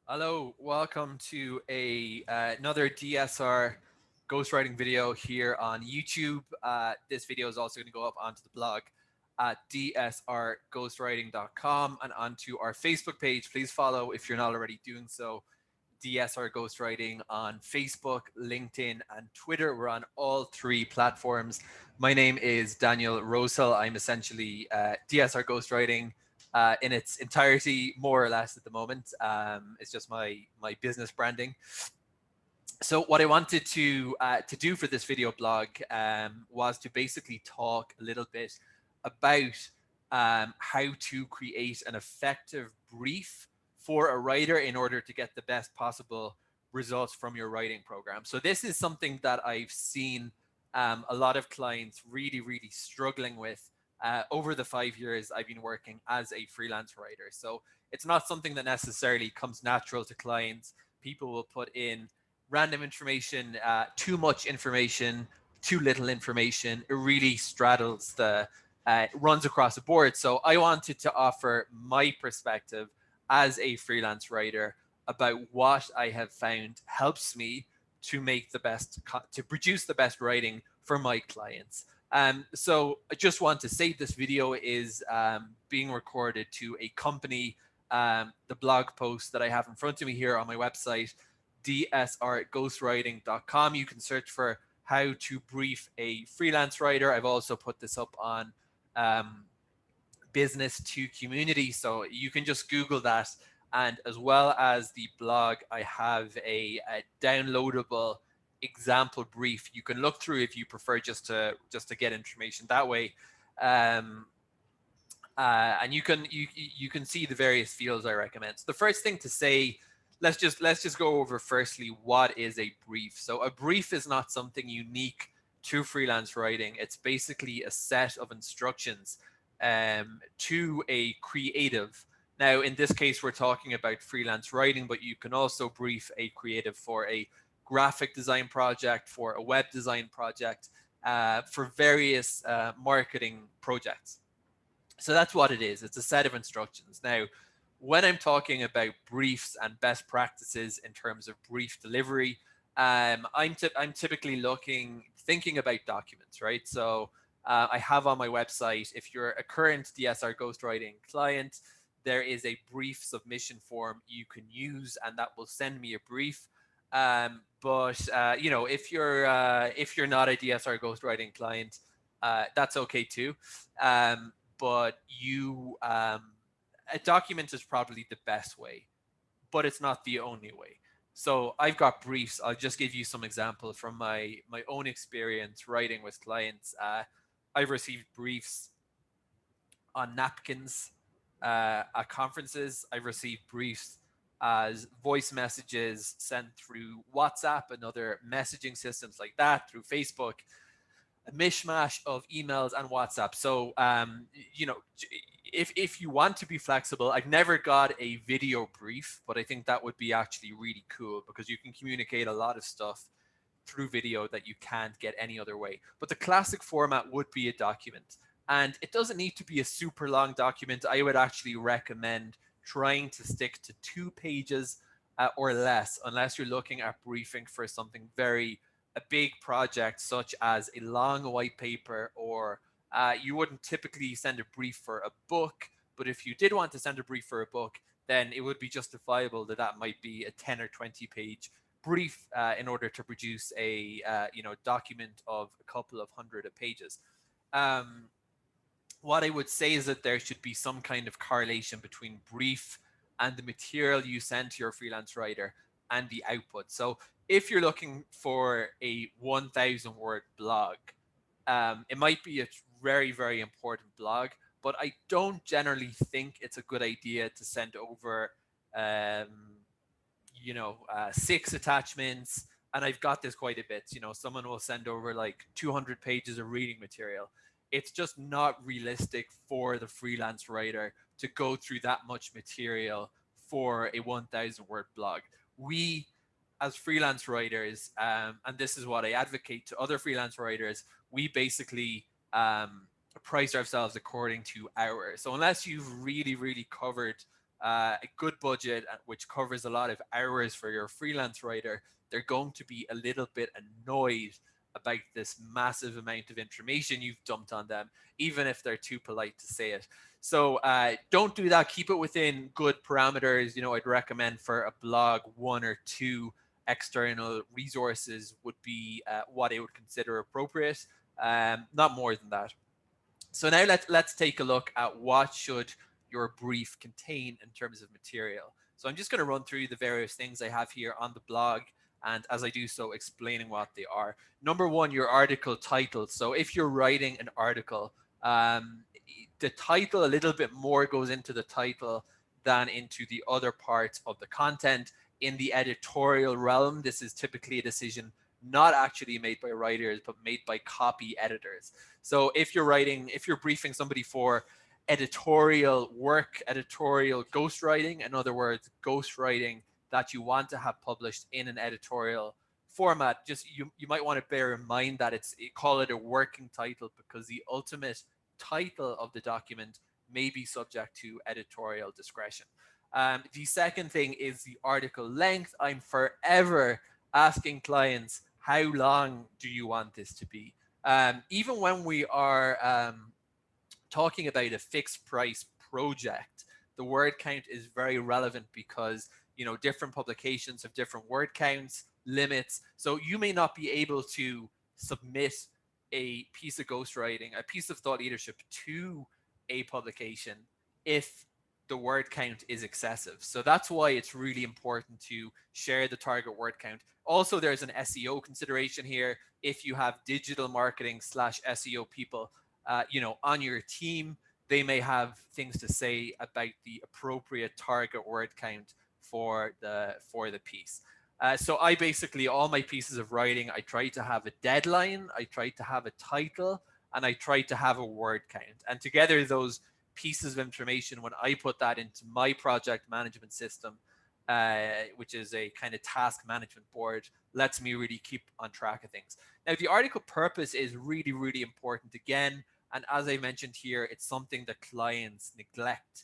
Hello, welcome to another DSR ghostwriting video here on YouTube. This video is also going to go up onto the blog at dsrghostwriting.com and onto our Facebook page. Please follow if you're not already doing so. DSR Ghostwriting on Facebook, LinkedIn, and Twitter. We're on all three platforms. My name is Daniel Rosell. I'm essentially DSR Ghostwriting in its entirety, more or less at the moment. It's just my business branding. So what I wanted to do for this video blog was to basically talk a little bit about how to create an effective brief for a writer in order to get the best possible results from your writing program. So this is something that I've seen a lot of clients really struggling with over the 5 years I've been working as a freelance writer. So it's not something that necessarily comes natural to clients. People will put in random information, too much information, too little information. It really straddles runs across the board. So I wanted to offer my perspective as a freelance writer about what I have found helps me to make to produce the best writing for my clients. So I just want to say this video is being recorded to accompany the blog post that I have in front of me here on my website, dsrghostwriting.com. You can search for how to brief a freelance writer. I've also put this up on business to community, so you can just Google that. And as well as the blog, I have a downloadable example brief you can look through if you prefer just to get information that way. And you can see the various fields I recommend. So the first thing to say, let's just go over firstly what is a brief. So a brief is not something unique to freelance writing. It's basically a set of instructions to a creative. Now, in this case, we're talking about freelance writing, but you can also brief a creative for a graphic design project, for a web design project, for various marketing projects. So that's what it is. It's a set of instructions. Now, when I'm talking about briefs and best practices in terms of brief delivery, I'm typically thinking about documents, right? So I have on my website, if you're a current DSR ghostwriting client, there is a brief submission form you can use, and that will send me a brief. But you know, if you're not a DSR ghostwriting client, that's okay too. But a document is probably the best way, but it's not the only way. So I've got briefs. I'll just give you some example from my own experience writing with clients. I've received briefs on napkins at conferences. I've received briefs as voice messages sent through WhatsApp and other messaging systems like that, through Facebook, a mishmash of emails and WhatsApp. So, you know, if you want to be flexible, I've never got a video brief, but I think that would be actually really cool because you can communicate a lot of stuff through video that you can't get any other way. But the classic format would be a document. And it doesn't need to be a super long document. I would actually recommend trying to stick to 2 pages or less, unless you're looking at briefing for something a big project, such as a long white paper, or you wouldn't typically send a brief for a book. But if you did want to send a brief for a book, then it would be justifiable that might be a 10 or 20 page brief in order to produce a document of a couple of hundred pages. What I would say is that there should be some kind of correlation between brief and the material you send to your freelance writer and the output. So if you're looking for a 1,000 word blog, it might be a very important blog, but I don't generally think it's a good idea to send over 6 attachments. And I've got this quite a bit. You know, someone will send over like 200 pages of reading material. It's just not realistic for the freelance writer to go through that much material for a 1,000 word blog. We, as freelance writers, and this is what I advocate to other freelance writers, we basically price ourselves according to hours. So unless you've really covered a good budget, which covers a lot of hours for your freelance writer, they're going to be a little bit annoyed about this massive amount of information you've dumped on them, even if they're too polite to say it. So don't do that. Keep it within good parameters. You know, I'd recommend for a blog, 1 or 2 external resources would be what I would consider appropriate. Not more than that. So now let's take a look at what should your brief contain in terms of material. So I'm just going to run through the various things I have here on the blog, and as I do so, explaining what they are. Number one, your article title. So if you're writing an article, the title, a little bit more goes into the title than into the other parts of the content. In the editorial realm, this is typically a decision not actually made by writers, but made by copy editors. So if you're briefing somebody for editorial work, editorial ghostwriting, in other words, ghostwriting that you want to have published in an editorial format, just you might want to bear in mind that call it a working title, because the ultimate title of the document may be subject to editorial discretion. The second thing is the article length. I'm forever asking clients, how long do you want this to be? Even when we are talking about a fixed price project, the word count is very relevant, because different publications have different word counts, limits. So you may not be able to submit a piece of ghostwriting, a piece of thought leadership to a publication if the word count is excessive. So that's why it's really important to share the target word count. Also, there's an SEO consideration here. If you have digital marketing / SEO people, on your team, they may have things to say about the appropriate target word count for the piece. So I basically, all my pieces of writing, I try to have a deadline, I try to have a title, and I try to have a word count. And together, those pieces of information, when I put that into my project management system, which is a kind of task management board, lets me really keep on track of things. Now, the article purpose is really, really important again. And as I mentioned here, it's something that clients neglect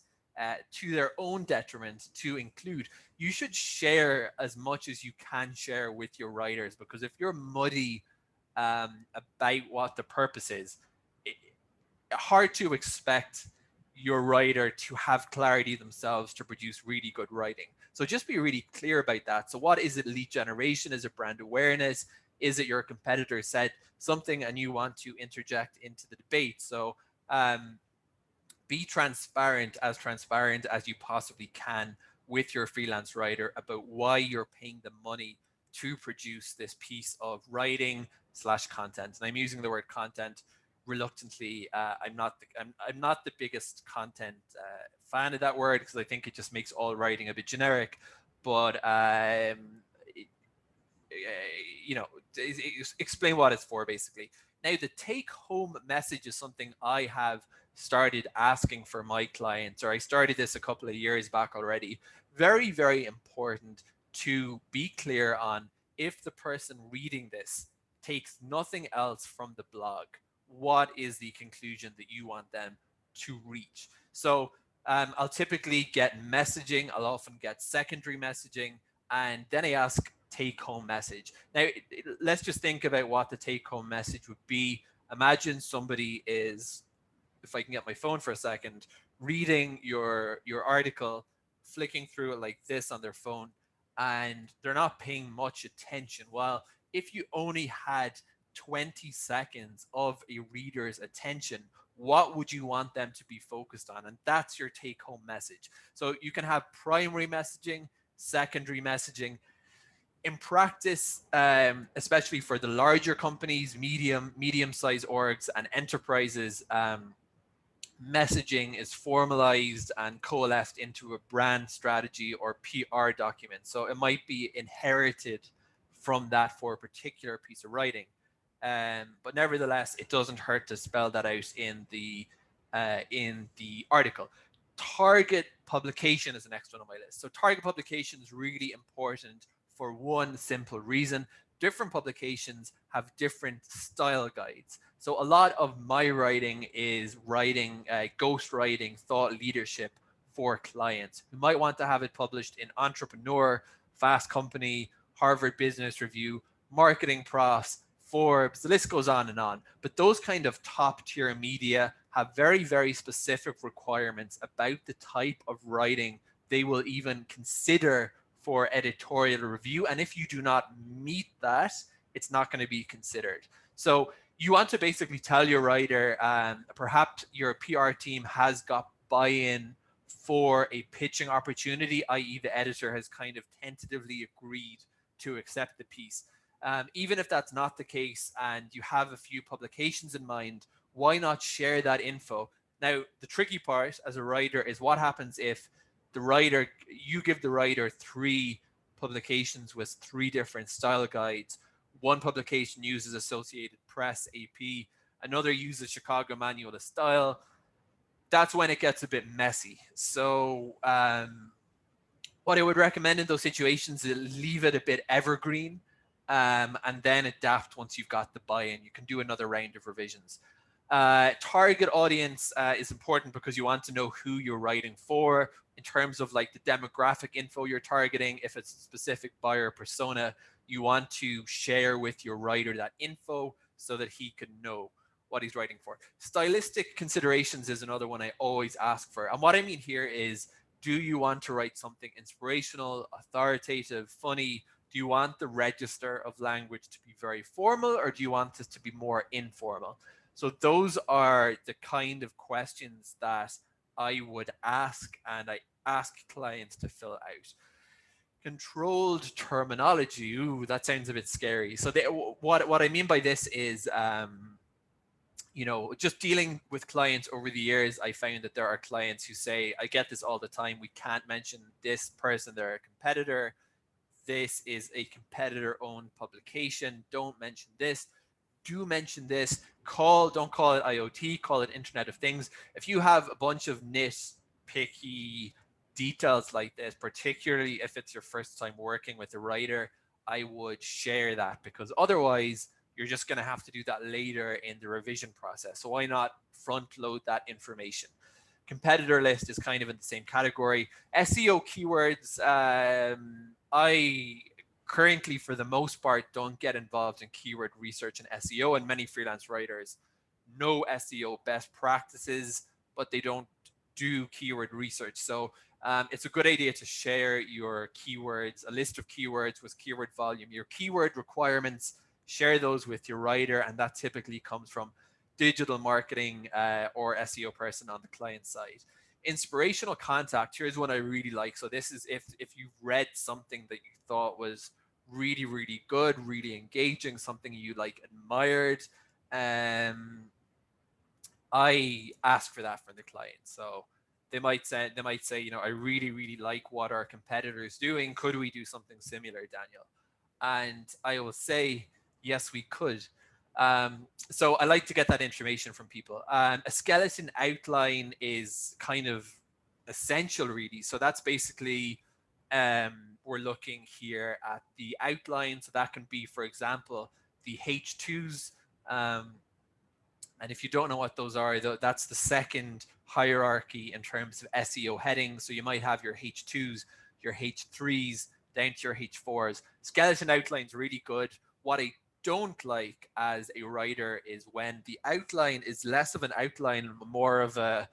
to their own detriment to include. You should share as much as you can share with your writers, because if you're muddy about what the purpose is, hard to expect your writer to have clarity themselves to produce really good writing. So just be really clear about that. So what is it? Lead generation? Is it brand awareness? Is it your competitor said something and you want to interject into the debate? So be transparent as you possibly can with your freelance writer about why you're paying them money to produce this piece of writing / content. And I'm using the word content reluctantly. I'm not the biggest content fan of that word, because I think it just makes all writing a bit generic. But explain what it's for, basically. Now, the take-home message is something I have started asking for my clients, or I started this a couple of years back already. Very, very important to be clear on, if the person reading this takes nothing else from the blog, what is the conclusion that you want them to reach? So I'll typically get messaging. I'll often get secondary messaging, and then I ask take-home message. Now, let's just think about what the take-home message would be. Imagine somebody is, if I can get my phone for a second, reading your article, flicking through it like this on their phone, and they're not paying much attention. Well, if you only had 20 seconds of a reader's attention, what would you want them to be focused on? And that's your take-home message. So you can have primary messaging, secondary messaging. In practice, especially for the larger companies, medium-sized orgs and enterprises, messaging is formalized and coalesced into a brand strategy or PR document. So it might be inherited from that for a particular piece of writing. But nevertheless, it doesn't hurt to spell that out in the article. Target publication is the next one on my list. So target publication is really important for one simple reason. Different publications have different style guides. So a lot of my writing is writing, ghost writing, thought leadership for clients who might want to have it published in Entrepreneur, Fast Company, Harvard Business Review, Marketing Profs, Forbes, the list goes on and on. But those kind of top tier media have very, very specific requirements about the type of writing they will even consider for editorial review. And if you do not meet that, it's not going to be considered. So you want to basically tell your writer, perhaps your PR team has got buy-in for a pitching opportunity, i.e. the editor has kind of tentatively agreed to accept the piece. Even if that's not the case and you have a few publications in mind, why not share that info? Now, the tricky part as a writer is what happens if you give the writer 3 publications with 3 different style guides. One publication uses Associated Press, AP, another uses Chicago Manual of Style. That's when it gets a bit messy. So what I would recommend in those situations is leave it a bit evergreen, and then adapt once you've got the buy-in. You can do another round of revisions. Target audience is important because you want to know who you're writing for in terms of like the demographic info you're targeting. If it's a specific buyer persona, you want to share with your writer that info so that he can know what he's writing for. Stylistic considerations is another one I always ask for. And what I mean here is, do you want to write something inspirational, authoritative, funny? Do you want the register of language to be very formal, or do you want it to be more informal? So those are the kind of questions that I would ask, and I ask clients to fill out. Controlled terminology. Ooh, that sounds a bit scary. So what I mean by this is, just dealing with clients over the years, I found that there are clients who say, I get this all the time, we can't mention this person, they're a competitor. This is a competitor-owned publication. Don't mention this. Do mention this. Don't call it IoT, call it Internet of Things. If you have a bunch of nitpicky details like this, particularly if it's your first time working with a writer, I would share that, because otherwise you're just going to have to do that later in the revision process. So why not front load that information? Competitor list is kind of in the same category. SEO keywords, I currently, for the most part, don't get involved in keyword research and SEO, and many freelance writers know SEO best practices, but they don't do keyword research. So it's a good idea to share your keywords, a list of keywords with keyword volume, your keyword requirements, share those with your writer, and that typically comes from digital marketing or SEO person on the client side. Inspirational contact, here's one I really like. So this is if you've read something that you thought was really, really good, really engaging, something you like admired, I ask for that from the client. So they might say, I really, really like what our competitor is doing. Could we do something similar, Daniel? And I will say, yes, we could. So I like to get that information from people. A skeleton outline is kind of essential, really. So that's basically, we're looking here at the outline. So that can be, for example, the H2s. And if you don't know what those are, that's the second hierarchy in terms of SEO headings. So you might have your H2s, your H3s, down to your H4s. Skeleton outline's really good. What I don't like as a writer is when the outline is less of an outline, more of a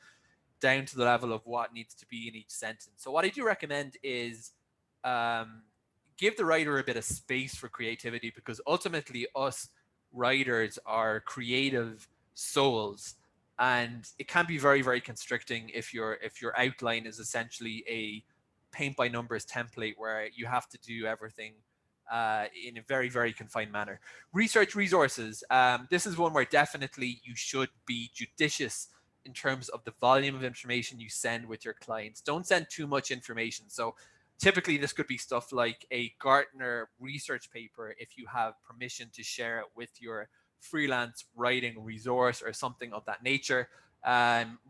down to the level of what needs to be in each sentence. So what I do recommend is give the writer a bit of space for creativity, because ultimately us writers are creative souls, and it can be very, very constricting if your outline is essentially a paint by numbers template where you have to do everything in a very, very confined manner. Research resources. This is one where definitely you should be judicious in terms of the volume of information you send with your clients. Don't send too much information. So typically this could be stuff like a Gartner research paper if you have permission to share it with your freelance writing resource or something of that nature.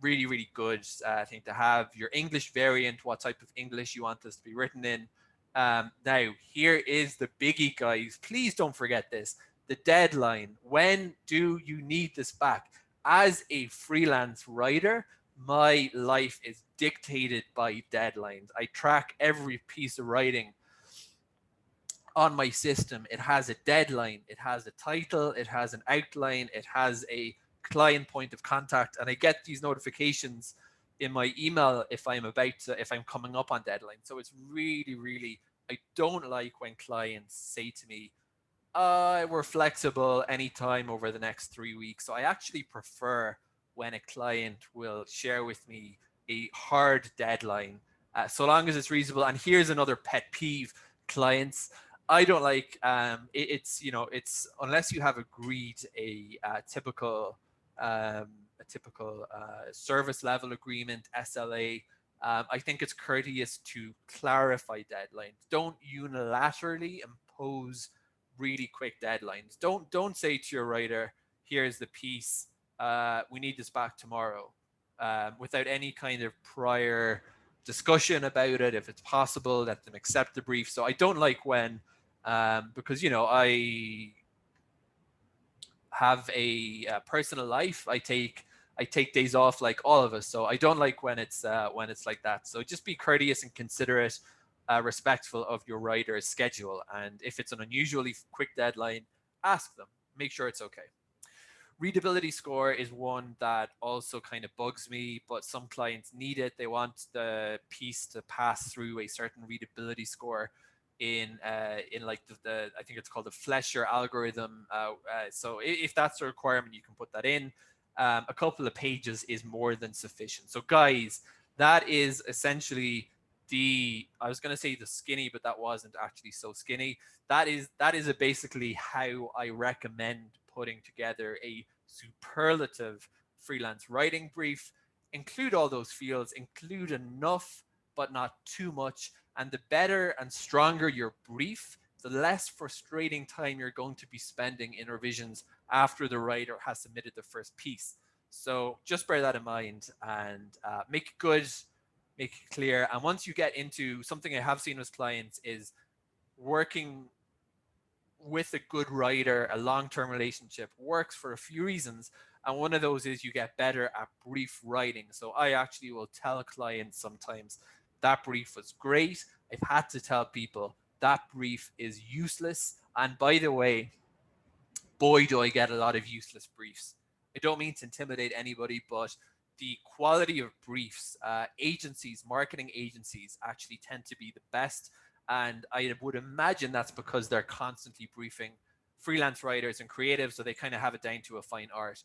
Really, really good thing to have. Your English variant, what type of English you want this to be written in. Now, here is the biggie, guys. Please don't forget this. The deadline. When do you need this back? As a freelance writer, my life is dictated by deadlines. I track every piece of writing on my system. It has a deadline, it has a title, it has an outline, it has a client point of contact, and I get these notifications in my email if I'm coming up on deadline. So it's really, really, I don't like when clients say to me, we're flexible anytime over the next 3 weeks. So I actually prefer when a client will share with me a hard deadline, so long as it's reasonable. And here's another pet peeve: clients. I don't like it's unless you have agreed a typical service level agreement, SLA. I think it's courteous to clarify deadlines. Don't unilaterally impose really quick deadlines. Don't say to your writer, "Here's the piece. We need this back tomorrow," without any kind of prior discussion about it. If it's possible, let them accept the brief. So I don't like when, because I have a personal life. I take days off like all of us. So I don't like when it's like that. So just be courteous and considerate, respectful of your writer's schedule. And if it's an unusually quick deadline, ask them. Make sure it's okay. Readability score is one that also kind of bugs me, but some clients need it. They want the piece to pass through a certain readability score in like the I think it's called the Flesher algorithm. So if that's a requirement, you can put that in. A couple of pages is more than sufficient. So guys, that is essentially I was going to say the skinny, but that wasn't actually so skinny. That is basically how I recommend putting together a superlative freelance writing brief. Include all those fields, include enough but not too much, and the better and stronger your brief, the less frustrating time you're going to be spending in revisions after the writer has submitted the first piece. So just bear that in mind, and make it good, make it clear. And once you get into something I have seen with clients is working with a good writer. A long-term relationship works for a few reasons, and one of those is you get better at brief writing. So I actually will tell clients sometimes, that brief was great. I've had to tell people that brief is useless. And by the way, boy, do I get a lot of useless briefs. I don't mean to intimidate anybody, but the quality of briefs, marketing agencies actually tend to be the best. And I would imagine that's because they're constantly briefing freelance writers and creatives, so they kind of have it down to a fine art.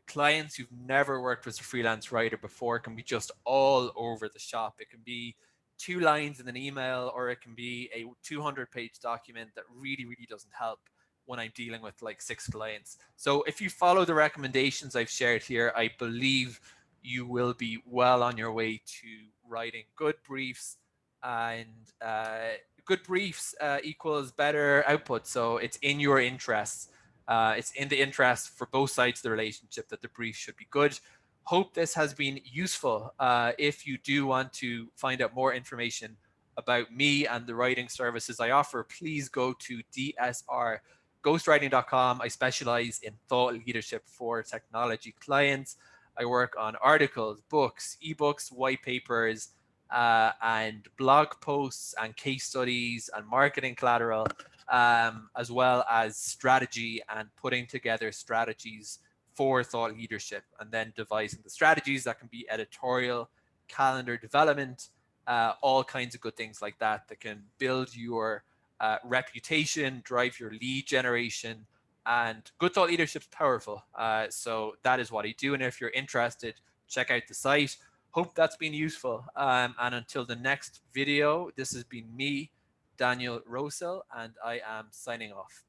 Clients who've never worked with a freelance writer before can be just all over the shop. It can be 2 lines in an email, or it can be a 200-page document that really, really doesn't help when I'm dealing with like 6 clients. So if you follow the recommendations I've shared here, I believe you will be well on your way to writing good briefs. And good briefs equals better output. So it's in your interests. It's in the interest for both sides of the relationship that the brief should be good. Hope this has been useful. If you do want to find out more information about me and the writing services I offer, please go to DSR Ghostwriting.com. I specialize in thought leadership for technology clients. I work on articles, books, ebooks, white papers, and blog posts and case studies and marketing collateral, as well as strategy and putting together strategies for thought leadership, and then devising the strategies that can be editorial, calendar development, all kinds of good things like that that can build your reputation, drive your lead generation. And good thought leadership is powerful. So that is what I do. And if you're interested, check out the site. Hope that's been useful. And until the next video, this has been me, Daniel Rosell, and I am signing off.